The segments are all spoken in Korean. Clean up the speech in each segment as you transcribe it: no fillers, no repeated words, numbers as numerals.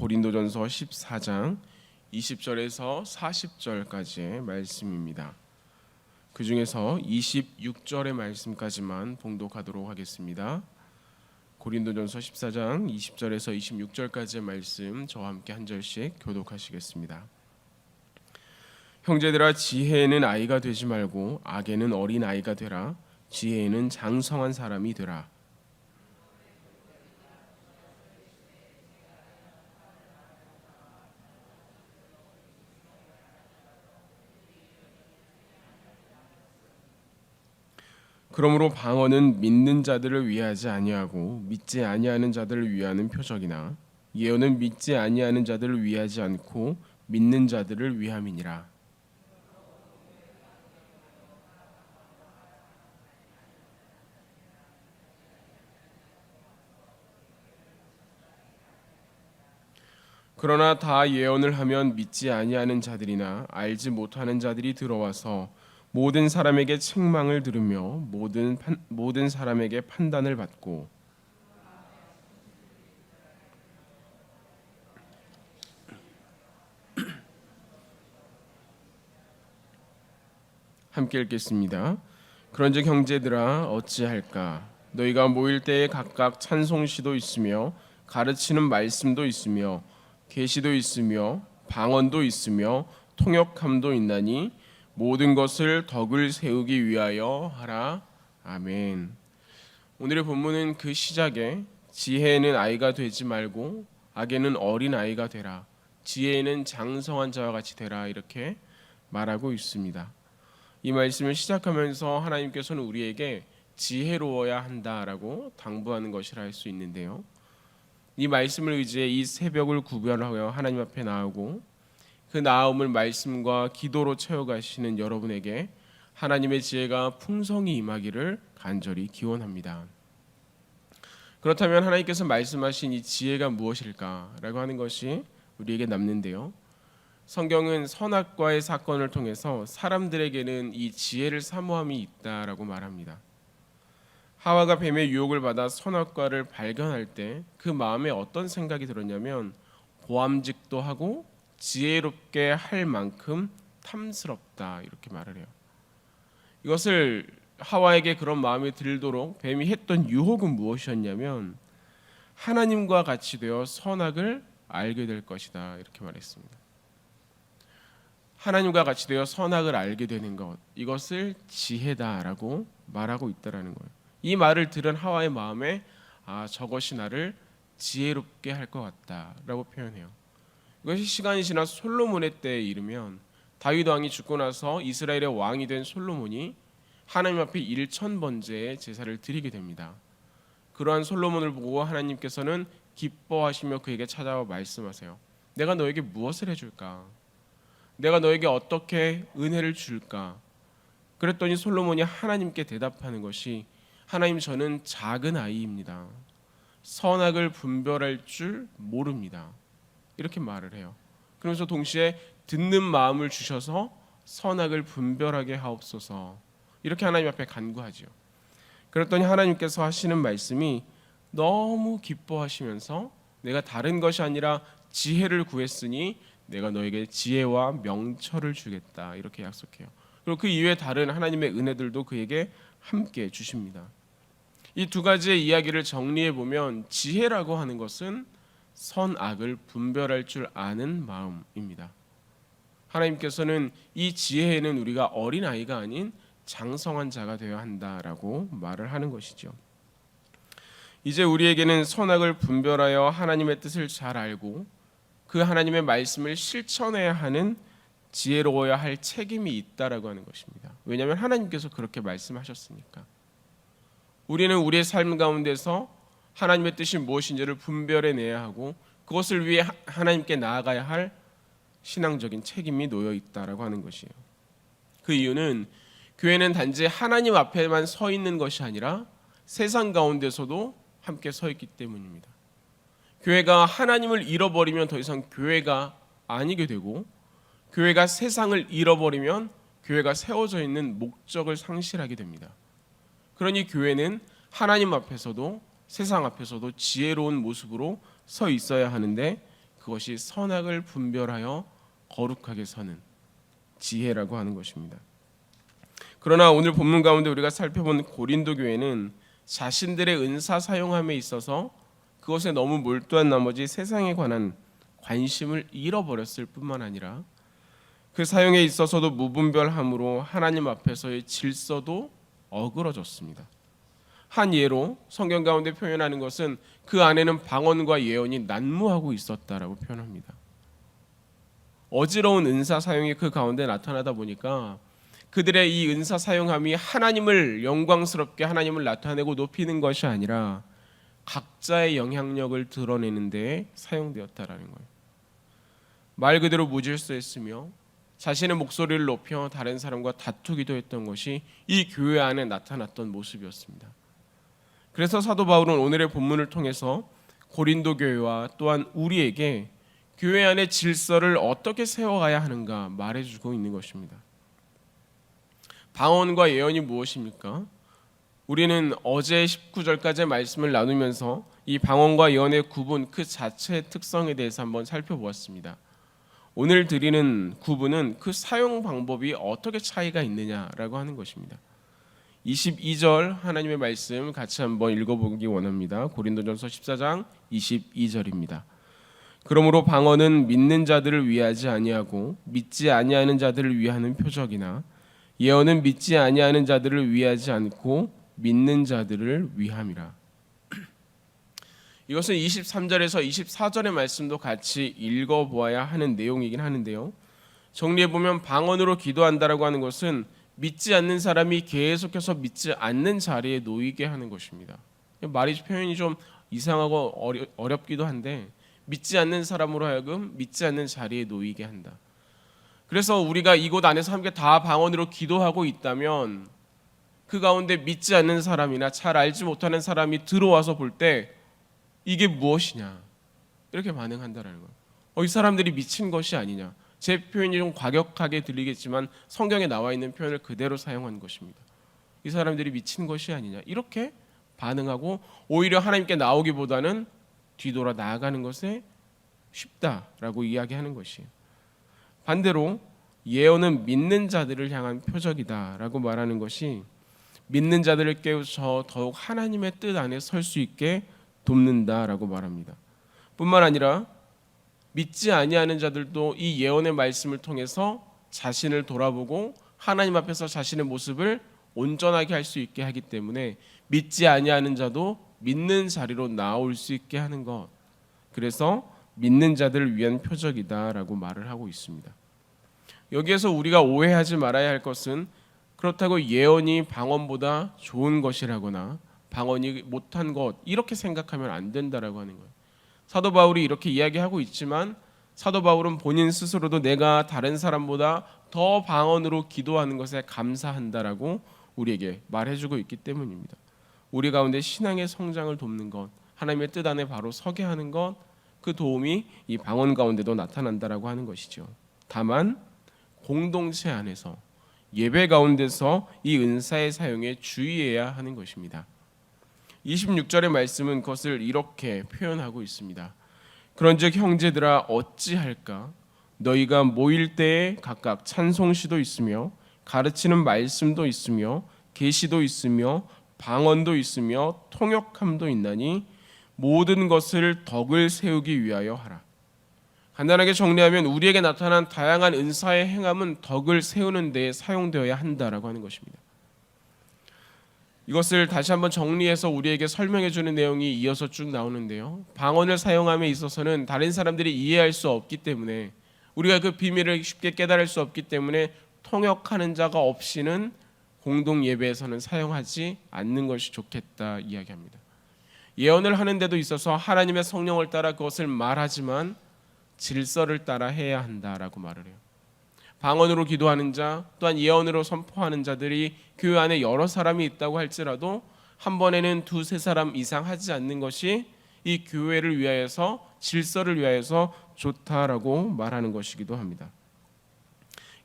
고린도전서 14장 20절에서 40절까지의 말씀입니다. 그 중에서 26절의 말씀까지만 봉독하도록 하겠습니다. 고린도전서 14장 20절에서 26절까지의 말씀 저와 함께 한 절씩 교독하시겠습니다. 형제들아, 지혜에는 아이가 되지 말고 악에는 어린 아이가 되라. 지혜에는 장성한 사람이 되라. 그러므로 방언은 믿는 자들을 위하지 아니하고 믿지 아니하는 자들을 위하는 표적이나 예언은 믿지 아니하는 자들을 위하지 않고 믿는 자들을 위함이니라. 그러나 다 예언을 하면 믿지 아니하는 자들이나 알지 못하는 자들이 들어와서 모든 사람에게 책망을 들으며 모든 사람에게 판단을 받고 함께 읽겠습니다. 그런즉 형제들아, 어찌할까? 너희가 모일 때에 각각 찬송시도 있으며 가르치는 말씀도 있으며 계시도 있으며 방언도 있으며 통역함도 있나니 모든 것을 덕을 세우기 위하여 하라. 아멘. 오늘의 본문은 그 시작에 지혜에는 아이가 되지 말고 악에는 어린 아이가 되라. 지혜에는 장성한 자와 같이 되라. 이렇게 말하고 있습니다. 이 말씀을 시작하면서 하나님께서는 우리에게 지혜로워야 한다라고 당부하는 것이라 할 수 있는데요. 이 말씀을 의지해 이 새벽을 구별하여 하나님 앞에 나오고 그 나옴을 말씀과 기도로 채워가시는 여러분에게 하나님의 지혜가 풍성히 임하기를 간절히 기원합니다. 그렇다면 하나님께서 말씀하신 이 지혜가 무엇일까라고 하는 것이 우리에게 남는데요. 성경은 선악과의 사건을 통해서 사람들에게는 이 지혜를 사모함이 있다라고 말합니다. 하와가 뱀의 유혹을 받아 선악과를 발견할 때 그 마음에 어떤 생각이 들었냐면 보암직도 하고 지혜롭게 할 만큼 탐스럽다, 이렇게 말을 해요. 이것을 하와에게 그런 마음이 들도록 뱀이 했던 유혹은 무엇이었냐면 하나님과 같이 되어 선악을 알게 될 것이다, 이렇게 말했습니다. 하나님과 같이 되어 선악을 알게 되는 것, 이것을 지혜다라고 말하고 있다라는 거예요. 이 말을 들은 하와의 마음에 저것이 나를 지혜롭게 할 것 같다라고 표현해요. 이것이 시간이 지나 솔로몬의 때에 이르면 다윗 왕이 죽고 나서 이스라엘의 왕이 된 솔로몬이 하나님 앞에 1000번째의 제사를 드리게 됩니다. 그러한 솔로몬을 보고 하나님께서는 기뻐하시며 그에게 찾아와 말씀하세요. 내가 너에게 무엇을 해줄까? 내가 너에게 어떻게 은혜를 줄까? 그랬더니 솔로몬이 하나님께 대답하는 것이, 하나님, 저는 작은 아이입니다. 선악을 분별할 줄 모릅니다. 이렇게 말을 해요. 그러면서 동시에 듣는 마음을 주셔서 선악을 분별하게 하옵소서, 이렇게 하나님 앞에 간구하죠. 그랬더니 하나님께서 하시는 말씀이 너무 기뻐하시면서 내가 다른 것이 아니라 지혜를 구했으니 내가 너에게 지혜와 명철을 주겠다, 이렇게 약속해요. 그리고 그 이외에 다른 하나님의 은혜들도 그에게 함께 주십니다. 이 두 가지의 이야기를 정리해 보면 지혜라고 하는 것은 선악을 분별할 줄 아는 마음입니다. 하나님께서는 이 지혜에는 우리가 어린아이가 아닌 장성한 자가 되어야 한다라고 말을 하는 것이죠. 이제 우리에게는 선악을 분별하여 하나님의 뜻을 잘 알고 그 하나님의 말씀을 실천해야 하는 지혜로워야 할 책임이 있다라고 하는 것입니다. 왜냐하면 하나님께서 그렇게 말씀하셨으니까. 우리는 우리의 삶 가운데서 하나님의 뜻이 무엇인지를 분별해내야 하고 그것을 위해 하나님께 나아가야 할 신앙적인 책임이 놓여 있다라고 하는 것이에요. 그 이유는 교회는 단지 하나님 앞에만 서 있는 것이 아니라 세상 가운데서도 함께 서 있기 때문입니다. 교회가 하나님을 잃어버리면 더 이상 교회가 아니게 되고, 교회가 세상을 잃어버리면 교회가 세워져 있는 목적을 상실하게 됩니다. 그러니 교회는 하나님 앞에서도 세상 앞에서도 지혜로운 모습으로 서 있어야 하는데 그것이 선악을 분별하여 거룩하게 서는 지혜라고 하는 것입니다. 그러나 오늘 본문 가운데 우리가 살펴본 고린도 교회는 자신들의 은사 사용함에 있어서 그것에 너무 몰두한 나머지 세상에 관한 관심을 잃어버렸을 뿐만 아니라 그 사용에 있어서도 무분별함으로 하나님 앞에서의 질서도 어그러졌습니다. 한 예로 성경 가운데 표현하는 것은 그 안에는 방언과 예언이 난무하고 있었다라고 표현합니다. 어지러운 은사 사용이 그 가운데 나타나다 보니까 그들의 이 은사 사용함이 하나님을 영광스럽게 하나님을 나타내고 높이는 것이 아니라 각자의 영향력을 드러내는 데 사용되었다라는 거예요. 말 그대로 무질서했으며 자신의 목소리를 높여 다른 사람과 다투기도 했던 것이 이 교회 안에 나타났던 모습이었습니다. 그래서 사도 바울은 오늘의 본문을 통해서 고린도 교회와 또한 우리에게 교회 안의 질서를 어떻게 세워가야 하는가 말해주고 있는 것입니다. 방언과 예언이 무엇입니까? 우리는 어제 19절까지의 말씀을 나누면서 이 방언과 예언의 구분 그 자체의 특성에 대해서 한번 살펴보았습니다. 오늘 드리는 구분은 그 사용 방법이 어떻게 차이가 있느냐라고 하는 것입니다. 22절 하나님의 말씀 같이 한번 읽어보기 원합니다. 고린도전서 14장 22절입니다. 그러므로 방언은 믿는 자들을 위하지 아니하고 믿지 아니하는 자들을 위하는 표적이나 예언은 믿지 아니하는 자들을 위하지 않고 믿는 자들을 위함이라. 이것은 23절에서 24절의 말씀도 같이 읽어보아야 하는 내용이긴 하는데요. 정리해보면 방언으로 기도한다라고 하는 것은 믿지 않는 사람이 계속해서 믿지 않는 자리에 놓이게 하는 것입니다. 말이 표현이 좀 이상하고 어렵기도 한데 믿지 않는 사람으로 하여금 믿지 않는 자리에 놓이게 한다. 그래서 우리가 이곳 안에서 함께 다 방언으로 기도하고 있다면 그 가운데 믿지 않는 사람이나 잘 알지 못하는 사람이 들어와서 볼 때 이게 무엇이냐 이렇게 반응한다는 거예요. 이 사람들이 미친 것이 아니냐. 제 표현이 좀 과격하게 들리겠지만 성경에 나와 있는 표현을 그대로 사용한 것입니다. 이 사람들이 미친 것이 아니냐 이렇게 반응하고 오히려 하나님께 나오기보다는 뒤돌아 나아가는 것에 쉽다라고 이야기하는 것이에요. 반대로 예언은 믿는 자들을 향한 표적이다라고 말하는 것이 믿는 자들을 깨우쳐 더욱 하나님의 뜻 안에 설 수 있게 돕는다라고 말합니다. 뿐만 아니라 믿지 아니하는 자들도 이 예언의 말씀을 통해서 자신을 돌아보고 하나님 앞에서 자신의 모습을 온전하게 할 수 있게 하기 때문에 믿지 아니하는 자도 믿는 자리로 나올 수 있게 하는 것. 그래서 믿는 자들을 위한 표적이다라고 말을 하고 있습니다. 여기에서 우리가 오해하지 말아야 할 것은 그렇다고 예언이 방언보다 좋은 것이라거나 방언이 못한 것 이렇게 생각하면 안 된다라고 하는 거예요. 사도 바울이 이렇게 이야기하고 있지만 사도 바울은 본인 스스로도 내가 다른 사람보다 더 방언으로 기도하는 것에 감사한다라고 우리에게 말해주고 있기 때문입니다. 우리 가운데 신앙의 성장을 돕는 것, 하나님의 뜻 안에 바로 서게 하는 것, 그 도움이 이 방언 가운데도 나타난다라고 하는 것이죠. 다만 공동체 안에서 예배 가운데서 이 은사의 사용에 주의해야 하는 것입니다. 26절의 말씀은 그것을 이렇게 표현하고 있습니다. 그런즉 형제들아 어찌할까? 너희가 모일 때에 각각 찬송시도 있으며 가르치는 말씀도 있으며 계시도 있으며 방언도 있으며 통역함도 있나니 모든 것을 덕을 세우기 위하여 하라. 간단하게 정리하면 우리에게 나타난 다양한 은사의 행함은 덕을 세우는 데 사용되어야 한다라고 하는 것입니다. 이것을 다시 한번 정리해서 우리에게 설명해 주는 내용이 이어서 쭉 나오는데요. 방언을 사용함에 있어서는 다른 사람들이 이해할 수 없기 때문에 우리가 그 비밀을 쉽게 깨달을 수 없기 때문에 통역하는 자가 없이는 공동 예배에서는 사용하지 않는 것이 좋겠다 이야기합니다. 예언을 하는 데도 있어서 하나님의 성령을 따라 그것을 말하지만 질서를 따라 해야 한다라고 말을 해요. 방언으로 기도하는 자 또한 예언으로 선포하는 자들이 교회 안에 여러 사람이 있다고 할지라도 한 번에는 두세 사람 이상 하지 않는 것이 이 교회를 위하여서 질서를 위하여서 좋다라고 말하는 것이기도 합니다.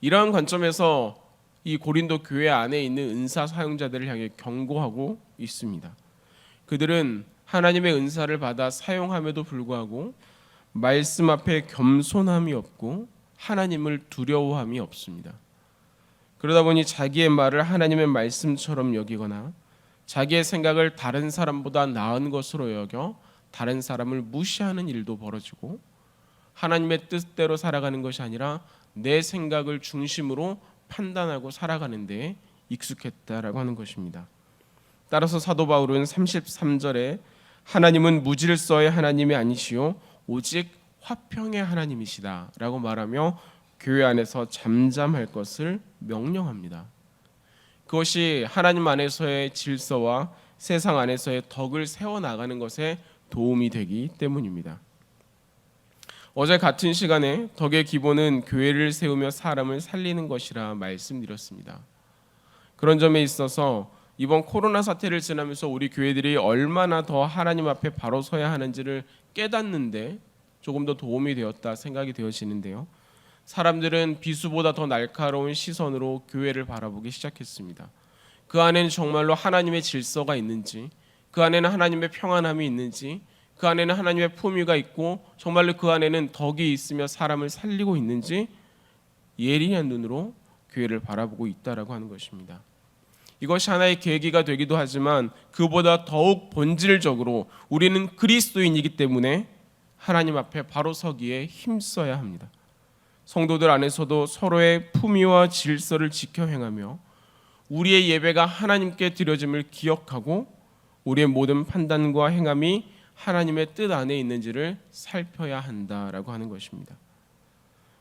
이러한 관점에서 이 고린도 교회 안에 있는 은사 사용자들을 향해 경고하고 있습니다. 그들은 하나님의 은사를 받아 사용함에도 불구하고 말씀 앞에 겸손함이 없고 하나님을 두려워함이 없습니다. 그러다 보니 자기의 말을 하나님의 말씀처럼 여기거나 자기의 생각을 다른 사람보다 나은 것으로 여겨 다른 사람을 무시하는 일도 벌어지고, 하나님의 뜻대로 살아가는 것이 아니라 내 생각을 중심으로 판단하고 살아가는 데 익숙했다라고 하는 것입니다. 따라서 사도 바울은 33절에 하나님은 무질서의 하나님이 아니시요 오직 화평의 하나님이시다 라고 말하며 교회 안에서 잠잠할 것을 명령합니다. 그것이 하나님 안에서의 질서와 세상 안에서의 덕을 세워나가는 것에 도움이 되기 때문입니다. 어제 같은 시간에 덕의 기본은 교회를 세우며 사람을 살리는 것이라 말씀드렸습니다. 그런 점에 있어서 이번 코로나 사태를 지나면서 우리 교회들이 얼마나 더 하나님 앞에 바로 서야 하는지를 깨닫는데 조금 더 도움이 되었다 생각이 되어지는데요. 사람들은 비수보다 더 날카로운 시선으로 교회를 바라보기 시작했습니다. 그 안에는 정말로 하나님의 질서가 있는지, 그 안에는 하나님의 평안함이 있는지, 그 안에는 하나님의 품위가 있고 정말로 그 안에는 덕이 있으며 사람을 살리고 있는지 예리한 눈으로 교회를 바라보고 있다라고 하는 것입니다. 이것이 하나의 계기가 되기도 하지만 그보다 더욱 본질적으로 우리는 그리스도인이기 때문에 하나님 앞에 바로 서기에 힘써야 합니다. 성도들 안에서도 서로의 품위와 질서를 지켜 행하며 우리의 예배가 하나님께 드려짐을 기억하고 우리의 모든 판단과 행함이 하나님의 뜻 안에 있는지를 살펴야 한다라고 하는 것입니다.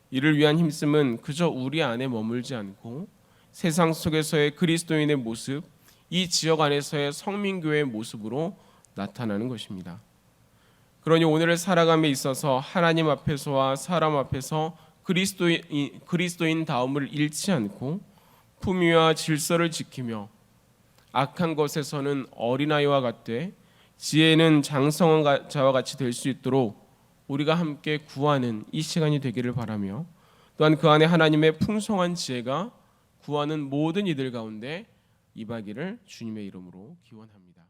이를 위한 힘씀은 그저 우리 안에 머물지 않고 세상 속에서의 그리스도인의 모습, 이 지역 안에서의 성민교회의 모습으로 나타나는 것입니다. 그러니 오늘을 살아감에 있어서 하나님 앞에서와 사람 앞에서 그리스도인 다움을 잃지 않고 품위와 질서를 지키며 악한 것에서는 어린아이와 같되 지혜는 장성한 자와 같이 될 수 있도록 우리가 함께 구하는 이 시간이 되기를 바라며, 또한 그 안에 하나님의 풍성한 지혜가 구하는 모든 이들 가운데 임하기를 주님의 이름으로 기원합니다.